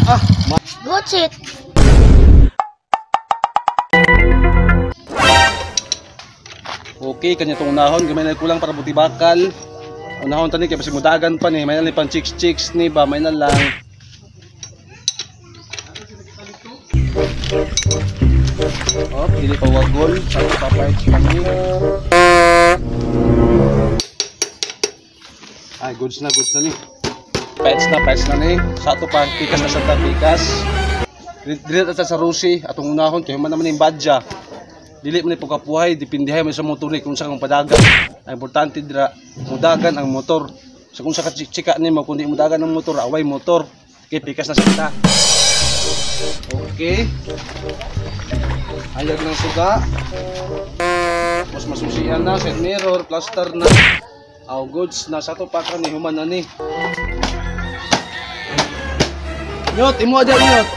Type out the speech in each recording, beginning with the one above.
Ah, Good shit. okay, kanya itong unahon. Gamay na kulang para buti bakal. Unahon tani kaya kasi mudagan pa ni. May na pang chicks ni ba? May na lang. Oh, dili pa wagol. Saan pa parts pa ni. Ay, goods na ni. Pets na ni. Sa ato pa, pikas na sa tabikas. Dili ta sa Rusi atong unahon kay man naman yung badya. Dili man po kapuhay, dipindihay mo sa motor ni kung sa kang padagan. Ang importante dira mudagan ang motor. Sa kung sa chika ni mo kundi mudagan ang motor, away motor. Okay, pikas na sa okay. Ayag ng suga. Mas masusian na, side mirror, plaster na. Aw goods na sa to pa kan ni human na ni. Nyot, imo aja nyot.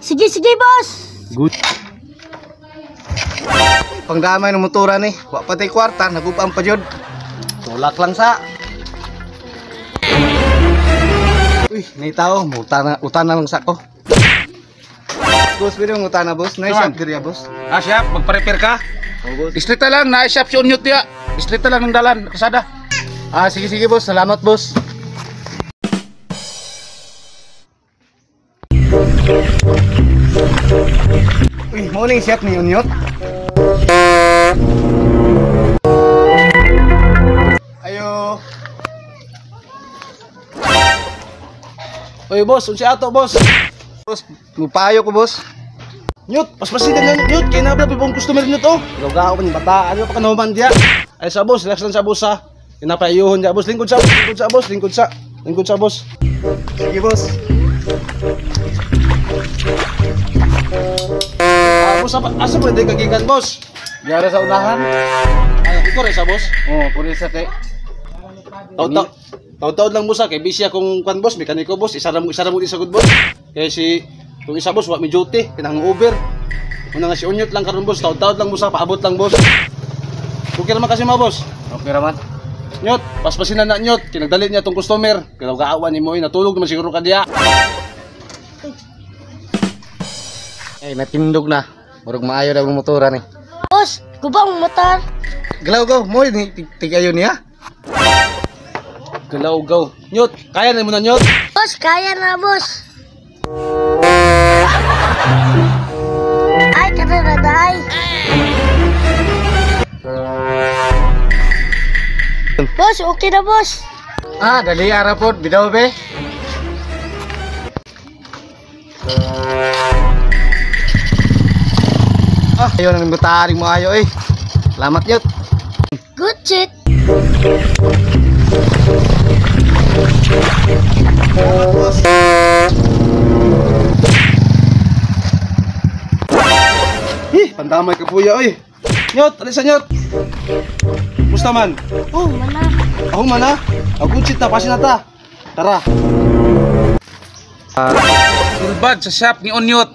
Sige, boss. Good. Pangdamay ng motora ni. Wa patay kwarta, nagupang pa jud. Tulak lang sa. Uy, may tao, utana lang sa ko. Boss, pwede mong utana, boss. Naisap diri boss. Ah, siya, magpa-repair ka? Oh, boss. Istrita lang, na-shop si Unyot ya. Istrita lang ng dalan, kasada. Ah, sige boss. Salamat, boss. Uy, morning chef ni Unyot. Ayo. Oy, boss, unsi ato, boss. Boss, lupayo ko, boss. Nyot, paspasidan na Nyot, kaya nabla pipong customer Nyot, oh. Gagaw pa ni bata, ano pa kanahuman diya. Ay sa boss, relax lang sa boss ha. Kinapayuhon diya, boss. Lingkod sa boss, lingkod sa boss. Sige, boss. Boss, asa pwede kagikan, boss? Diara sa unahan. Ay, ikaw rin sa boss. Oh, puri sa kay. Taud-taud lang boss ha, kay busy akong kwan boss, mekaniko boss, isa ra mo isagod boss. Kaya si kung isa boss, wa mi duty, kinahang over. Una nga si Unyot lang karon boss, taud-taud lang boss ha, paabot lang boss. Okay naman kasi mga boss. Okay raman. Nyot, paspasin na Nyot, kinagdali niya tong customer. Kaya gaawan ni mo, natulog naman siguro ka diya. Ay, natindog na. Murag maayo daw ang motora ni. Boss, gubang motor. Galaw mo ni tigayo niya. Galaw-gaw. Nyot, kaya na mo na Nyot. Boss, kaya na, boss. Ay, kararaday. Boss, okay na, boss. Ah, dali ara pod bidaw be. Ah, ayo nang butaring mo ayo eh. Salamat Nyot. Good shit. Pandamay ka puya, oy. Nyot, alisa Nyot. Musta man? Oh, mana. Ako man ha? Ako cheat na, pasin na ta. Tara. Silbad sa shop ni Unyot.